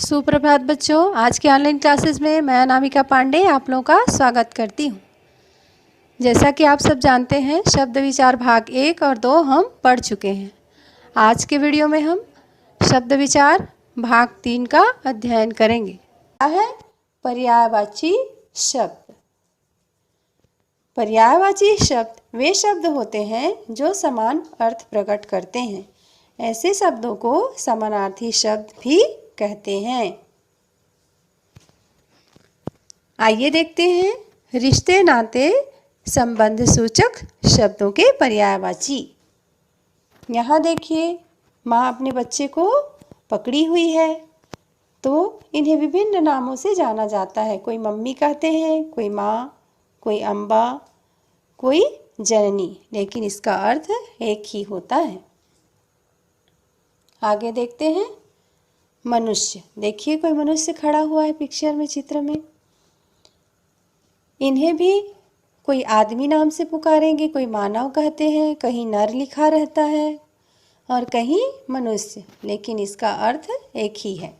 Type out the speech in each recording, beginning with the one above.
सुप्रभात बच्चों, आज के ऑनलाइन क्लासेस में मैं अनामिका पांडे आप लोगों का स्वागत करती हूँ। जैसा कि आप सब जानते हैं, शब्द विचार भाग 1 और 2 हम पढ़ चुके हैं। आज के वीडियो में हम शब्द विचार भाग 3 का अध्ययन करेंगे। क्या है पर्यायवाची शब्द? पर्यायवाची शब्द वे शब्द होते हैं जो समान अर्थ प्रकट करते हैं। ऐसे शब्दों को समानार्थी शब्द भी कहते हैं। आइए देखते हैं रिश्ते नाते संबंध सूचक शब्दों के पर्यायवाची। यहाँ देखिए, माँ अपने बच्चे को पकड़ी हुई है, तो इन्हें विभिन्न नामों से जाना जाता है। कोई मम्मी कहते हैं, कोई माँ, कोई अम्बा, कोई जननी, लेकिन इसका अर्थ एक ही होता है। आगे देखते हैं मनुष्य। देखिए, कोई मनुष्य खड़ा हुआ है पिक्चर में, चित्र में। इन्हें भी कोई आदमी नाम से पुकारेंगे, कोई मानव कहते हैं, कहीं नर लिखा रहता है और कहीं मनुष्य, लेकिन इसका अर्थ एक ही है।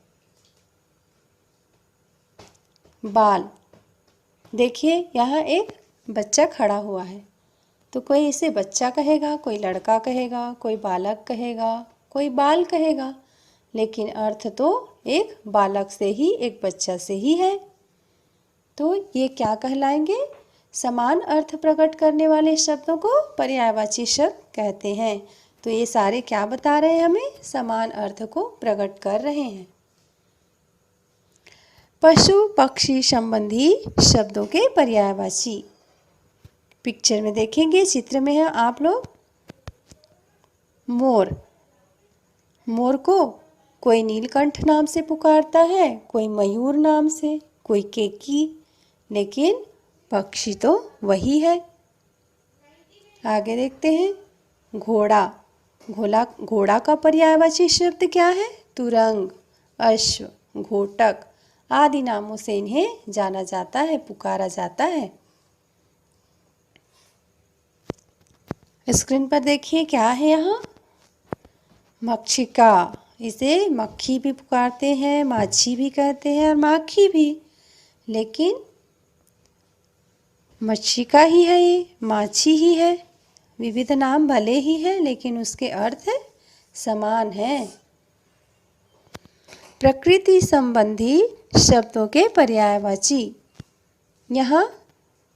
बाल। देखिए, यहाँ एक बच्चा खड़ा हुआ है, तो कोई इसे बच्चा कहेगा, कोई लड़का कहेगा, कोई बालक कहेगा, कोई बाल कहेगा, लेकिन अर्थ तो एक बालक से ही, एक बच्चा से ही है। तो ये क्या कहलाएंगे? समान अर्थ प्रकट करने वाले शब्दों को पर्यायवाची शब्द कहते हैं। तो ये सारे क्या बता रहे हैं? हमें समान अर्थ को प्रकट कर रहे हैं। पशु पक्षी संबंधी शब्दों के पर्यायवाची। पिक्चर में देखेंगे, चित्र में है आप लोग, मोर। मोर को कोई नीलकंठ नाम से पुकारता है, कोई मयूर नाम से, कोई केकी, लेकिन पक्षी तो वही है। आगे देखते हैं घोड़ा। घोड़ा का पर्यायवाची शब्द क्या है? तुरंग, अश्व, घोटक आदि नामों से इन्हें जाना जाता है, पुकारा जाता है। स्क्रीन पर देखिए क्या है यहाँ? मक्षिका। इसे मक्खी भी पुकारते हैं, माछी भी कहते हैं और माखी भी, लेकिन मक्षिका ही है, ये माछी ही है। विविध नाम भले ही है, लेकिन उसके अर्थ समान हैं। प्रकृति संबंधी शब्दों के पर्यायवाची। यहाँ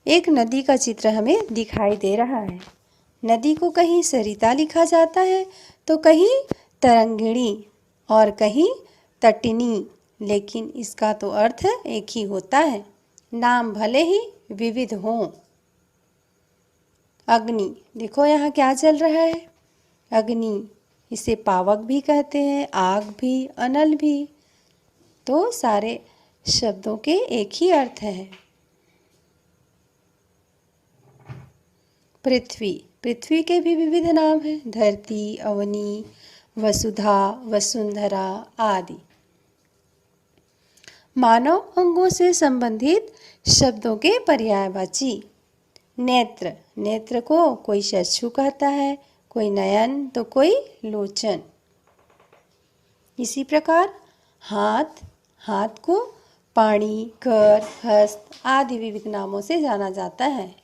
एक नदी का चित्र हमें दिखाई दे रहा है। नदी को कहीं सरिता लिखा जाता है, तो कहीं तरंगिणी और कहीं तटिनी, लेकिन इसका तो अर्थ एक ही होता है, नाम भले ही विविध हों। अग्नि। देखो यहाँ क्या चल रहा है? अग्नि, इसे पावक भी कहते हैं, आग भी, अनल भी, तो सारे शब्दों के एक ही अर्थ है। पृथ्वी। पृथ्वी के भी विविध नाम हैं, धरती, अवनी, वसुधा, वसुंधरा आदि। मानव अंगों से संबंधित शब्दों के पर्यायवाची। नेत्र। नेत्र को कोई चक्षु कहता है, कोई नयन, तो कोई लोचन। इसी प्रकार हाथ। हाथ को पाणी, कर, हस्त आदि विविध नामों से जाना जाता है।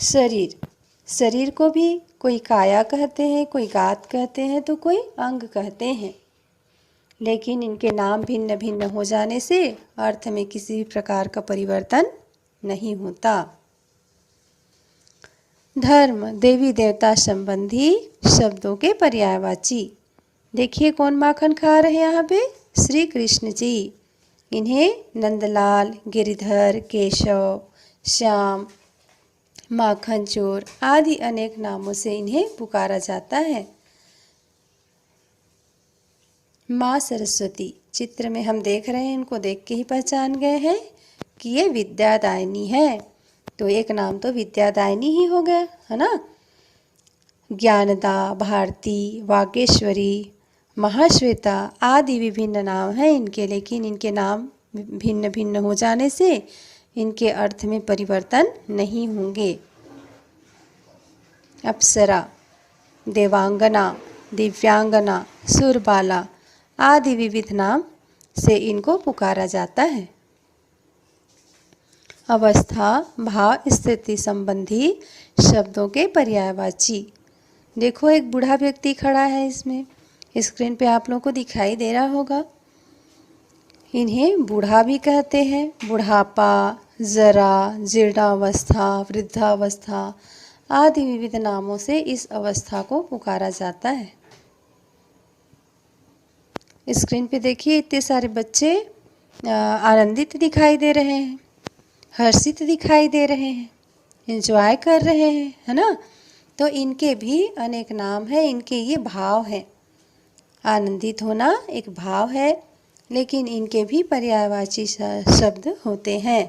शरीर। शरीर को भी कोई काया कहते हैं, कोई गात कहते हैं, तो कोई अंग कहते हैं, लेकिन इनके नाम भिन्न भिन्न हो जाने से अर्थ में किसी भी प्रकार का परिवर्तन नहीं होता। धर्म, देवी देवता संबंधी शब्दों के पर्यायवाची। देखिए, कौन माखन खा रहे हैं यहाँ पे? श्री कृष्ण जी। इन्हें नंदलाल, गिरिधर, केशव, श्याम, माखन चोर आदि अनेक नामों से इन्हें पुकारा जाता है। माँ सरस्वती। चित्र में हम देख रहे हैं, इनको देख के ही पहचान गए हैं कि ये विद्यादायिनी है, तो एक नाम तो विद्यादायिनी ही हो गया, है ना। ज्ञानदा, भारती, वागेश्वरी, महाश्वेता आदि विभिन्न नाम हैं इनके, लेकिन इनके नाम भिन्न भिन्न हो जाने से इनके अर्थ में परिवर्तन नहीं होंगे। अप्सरा, देवांगना, दिव्यांगना, सुरबाला आदि विविध नाम से इनको पुकारा जाता है। अवस्था, भाव, स्थिति संबंधी शब्दों के पर्यायवाची। देखो एक बूढ़ा व्यक्ति खड़ा है, इसमें स्क्रीन पे आप लोगों को दिखाई दे रहा होगा। इन्हें बूढ़ा भी कहते हैं। बुढ़ापा, जरा, जीर्णावस्था, वृद्धावस्था आदि विविध नामों से इस अवस्था को पुकारा जाता है। स्क्रीन पे देखिए इतने सारे बच्चे आनंदित दिखाई दे रहे हैं, हर्षित दिखाई दे रहे हैं, एंजॉय कर रहे हैं, है ना। तो इनके भी अनेक नाम हैं, इनके ये भाव हैं। आनंदित होना एक भाव है, लेकिन इनके भी पर्यायवाची शब्द होते हैं।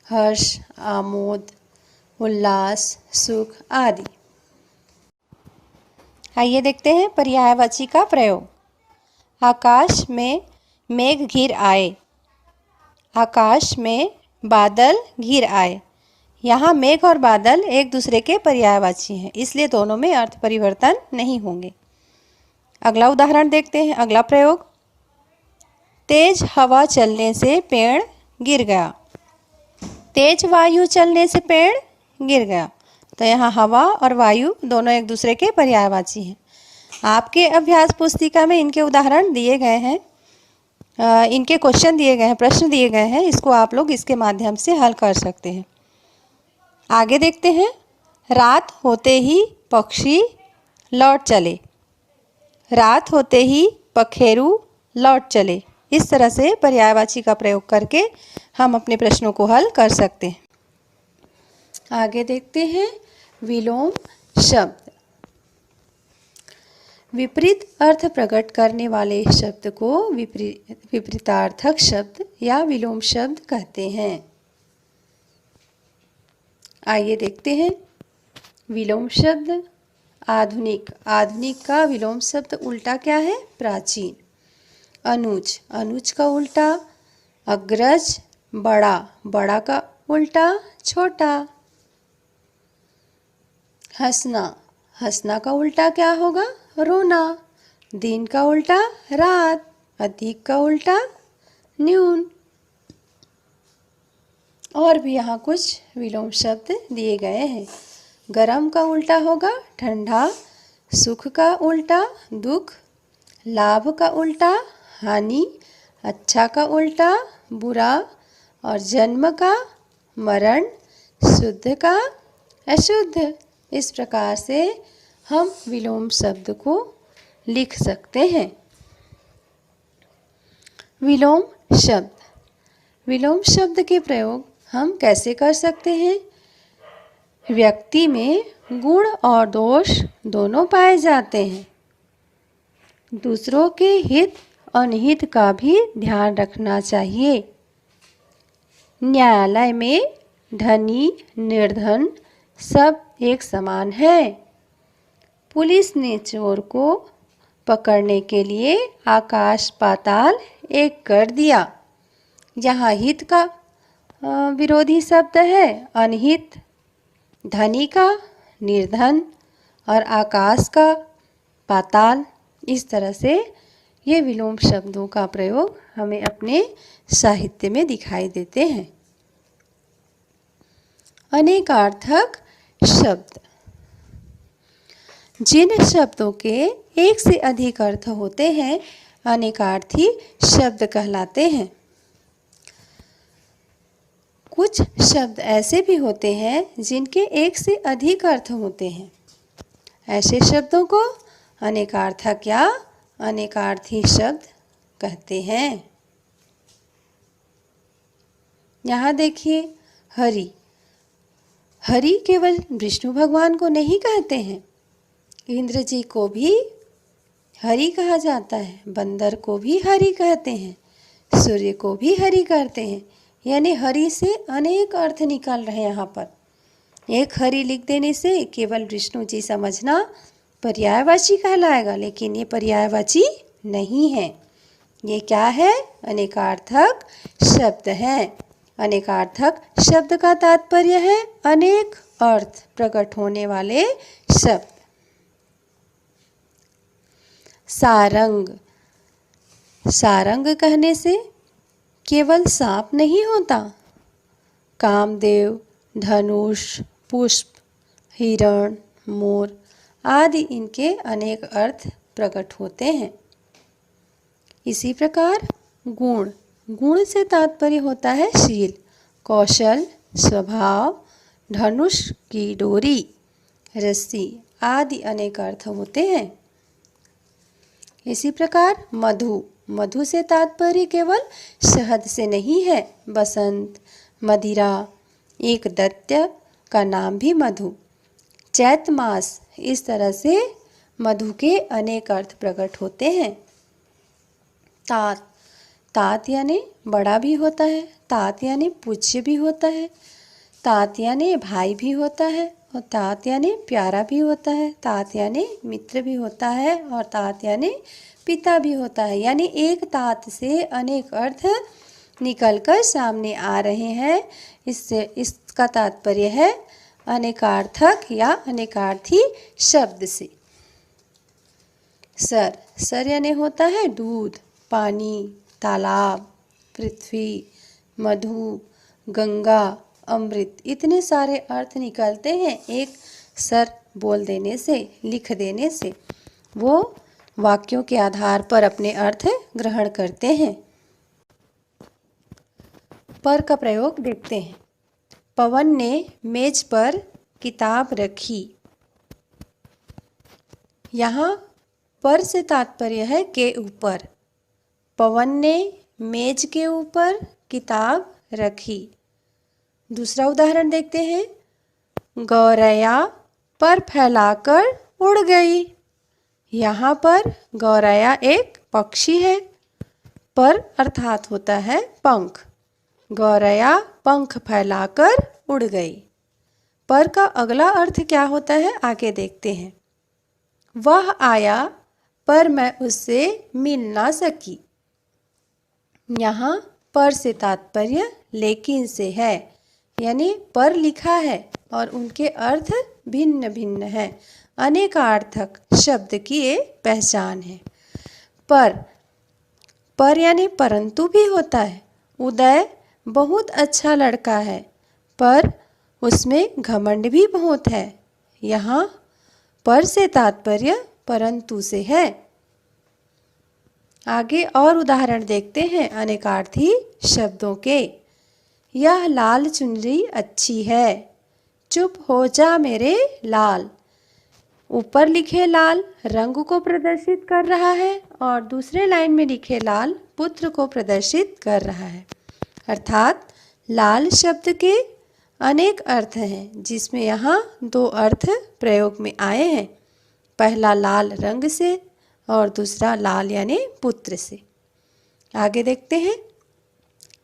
हर्ष, आमोद, उल्लास, सुख आदि। आइए देखते हैं पर्यायवाची का प्रयोग। आकाश में मेघ घिर आए। आकाश में बादल घिर आए। यहाँ मेघ और बादल एक दूसरे के पर्यायवाची हैं, इसलिए दोनों में अर्थ परिवर्तन नहीं होंगे। अगला उदाहरण देखते हैं। अगला प्रयोग, तेज हवा चलने से पेड़ गिर गया। तेज वायु चलने से पेड़ गिर गया। तो यहाँ हवा और वायु दोनों एक दूसरे के पर्यायवाची हैं। आपके अभ्यास पुस्तिका में इनके उदाहरण दिए गए हैं, इनके क्वेश्चन दिए गए हैं, प्रश्न दिए गए हैं। इसको आप लोग इसके माध्यम से हल कर सकते हैं। आगे देखते हैं। रात होते ही पक्षी लौट चले। रात होते ही पखेरु लौट चले। इस तरह से पर्यायवाची का प्रयोग करके हम अपने प्रश्नों को हल कर सकते हैं। आगे देखते हैं। विलोम शब्द। विपरीत अर्थ प्रकट करने वाले शब्द को विपरीतार्थक शब्द या विलोम शब्द कहते हैं। आइए देखते हैं। विलोम शब्द। आधुनिक। आधुनिक का विलोम शब्द उल्टा क्या है? प्राचीन। अनुज। अनुज का उल्टा अग्रज। बड़ा। बड़ा का उल्टा छोटा। हंसना। हंसना का उल्टा क्या होगा? रोना। दिन का उल्टा रात। अधिक का उल्टा न्यून। और भी यहाँ कुछ विलोम शब्द दिए गए हैं। गरम का उल्टा होगा ठंडा। सुख का उल्टा दुख। लाभ का उल्टा हानि। अच्छा का उल्टा बुरा। और जन्म का मरण। शुद्ध का अशुद्ध। इस प्रकार से हम विलोम शब्द को लिख सकते हैं। विलोम शब्द। विलोम शब्द के प्रयोग हम कैसे कर सकते हैं? व्यक्ति में गुण और दोष दोनों पाए जाते हैं। दूसरों के हित अनिहित का भी ध्यान रखना चाहिए। न्यायालय में धनी निर्धन सब एक समान है। पुलिस ने चोर को पकड़ने के लिए आकाश पाताल एक कर दिया। यहाँ हित का विरोधी शब्द है अनहित, धनी का निर्धन और आकाश का पाताल। इस तरह से ये विलोम शब्दों का प्रयोग हमें अपने साहित्य में दिखाई देते हैं। अनेकार्थक शब्द। जिन शब्दों के एक से अधिक अर्थ होते हैं अनेकार्थी शब्द कहलाते हैं। कुछ शब्द ऐसे भी होते हैं जिनके एक से अधिक अर्थ होते हैं। ऐसे शब्दों को अनेकार्थक या अनेकार्थी शब्द कहते हैं। यहाँ देखिए हरि। हरि केवल विष्णु भगवान को नहीं कहते हैं, इंद्र जी को भी हरि कहा जाता है, बंदर को भी हरि कहते हैं, सूर्य को भी हरि कहते हैं। यानी हरि से अनेक अर्थ निकल रहे हैं। यहाँ पर एक हरि लिख देने से केवल विष्णु जी समझना पर्यायवाची कहलाएगा, लेकिन ये पर्यायवाची नहीं है। ये क्या है? अनेकार्थक शब्द है। अनेकार्थक शब्द का तात्पर्य है अनेक अर्थ प्रकट होने वाले शब्द। सारंग। सारंग कहने से केवल सांप नहीं होता, कामदेव, धनुष, पुष्प, हिरण, मोर आदि इनके अनेक अर्थ प्रकट होते हैं। इसी प्रकार गुण, गुण से तात्पर्य होता है शील, कौशल, स्वभाव, धनुष की डोरी, रस्सी आदि अनेक अर्थ होते हैं। इसी प्रकार मधु, मधु से तात्पर्य केवल शहद से नहीं है, बसंत, मदिरा, एक दैत्य का नाम भी मधु, चैत मास, इस तरह से मधु के अनेक अर्थ प्रकट होते हैं। तात, तात यानी बड़ा भी होता है, तात यानी पूज्य भी होता है, तात यानी भाई भी होता है, और तात यानी प्यारा भी होता है, तात यानी मित्र भी होता है, और तात यानी पिता भी होता है। यानी एक तात से अनेक अर्थ निकलकर सामने आ रहे हैं। इससे इसका तात्पर्य है अनेकार्थक या अनेकार्थी शब्द से। सर, सर यानी होता है दूध, पानी, तालाब, पृथ्वी, मधु, गंगा, अमृत, इतने सारे अर्थ निकलते हैं एक सर बोल देने से, लिख देने से। वो वाक्यों के आधार पर अपने अर्थ ग्रहण करते हैं। पर का प्रयोग देखते हैं। पवन ने मेज पर किताब रखी। यहाँ पर से तात्पर्य है के ऊपर। पवन ने मेज के ऊपर किताब रखी। दूसरा उदाहरण देखते हैं। गौरैया पर फैलाकर उड़ गई। यहाँ पर गौरैया एक पक्षी है। पर अर्थात होता है पंख। गौरैया पंख फैलाकर उड़ गई। पर का अगला अर्थ क्या होता है, आगे देखते हैं। वह आया पर मैं उससे मिल ना सकी। यहाँ पर से तात्पर्य लेकिन से है, यानी पर लिखा है और उनके अर्थ भिन्न भिन्न हैं। अनेकार्थक शब्द की ये पहचान है। पर यानी परंतु भी होता है। उदय बहुत अच्छा लड़का है, पर उसमें घमंड भी बहुत है। यहाँ पर से तात्पर्य परंतु से है। आगे और उदाहरण देखते हैं अनेकार्थी शब्दों के। यह लाल चुनरी अच्छी है, चुप हो जा मेरे लाल। ऊपर लिखे लाल रंग को प्रदर्शित कर रहा है और दूसरे लाइन में लिखे लाल पुत्र को प्रदर्शित कर रहा है। अर्थात लाल शब्द के अनेक अर्थ हैं, जिसमें यहाँ दो अर्थ प्रयोग में आए हैं। पहला लाल रंग से और दूसरा लाल यानी पुत्र से। आगे देखते हैं।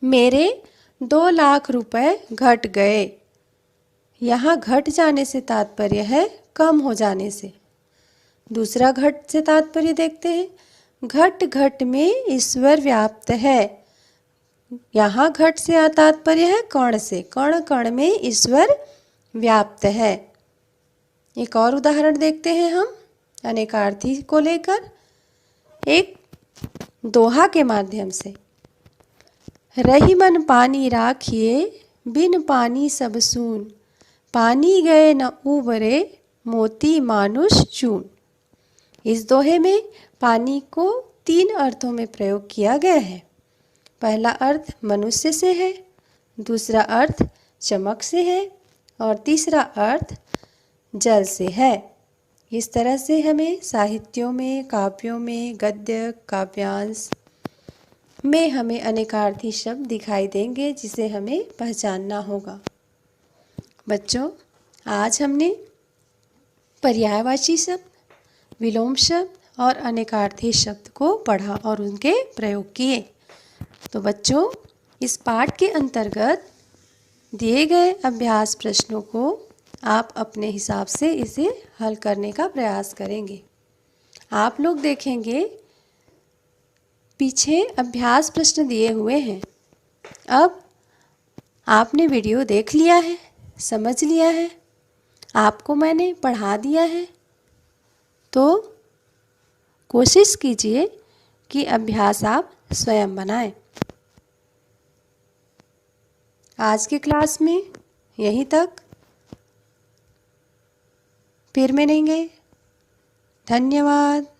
मेरे 2 लाख रुपए घट गए। यहाँ घट जाने से तात्पर्य है कम हो जाने से। दूसरा घट से तात्पर्य देखते हैं। घट घट में ईश्वर व्याप्त है। यहाँ घट से तात्पर्य है कण से। कण कण में ईश्वर व्याप्त है। एक और उदाहरण देखते हैं हम अनेकार्थी को लेकर, एक दोहा के माध्यम से। रही मन पानी राखिए, बिन पानी सब सून। पानी गए न उबरे, मोती मानुष चून। इस दोहे में पानी को 3 अर्थों में प्रयोग किया गया है। पहला अर्थ मनुष्य से है, दूसरा अर्थ चमक से है और तीसरा अर्थ जल से है। इस तरह से हमें साहित्यों में, काव्यों में, गद्य, काव्यांश में हमें अनेकार्थी शब्द दिखाई देंगे, जिसे हमें पहचानना होगा। बच्चों, आज हमने पर्यायवाची शब्द, विलोम शब्द और अनेकार्थी शब्द को पढ़ा और उनके प्रयोग किए। तो बच्चों, इस पाठ के अंतर्गत दिए गए अभ्यास प्रश्नों को आप अपने हिसाब से इसे हल करने का प्रयास करेंगे। आप लोग देखेंगे पीछे अभ्यास प्रश्न दिए हुए हैं। अब आपने वीडियो देख लिया है, समझ लिया है, आपको मैंने पढ़ा दिया है, तो कोशिश कीजिए कि अभ्यास आप स्वयं बनाएं। आज की क्लास में यहीं तक। फिर मिलेंगे। धन्यवाद।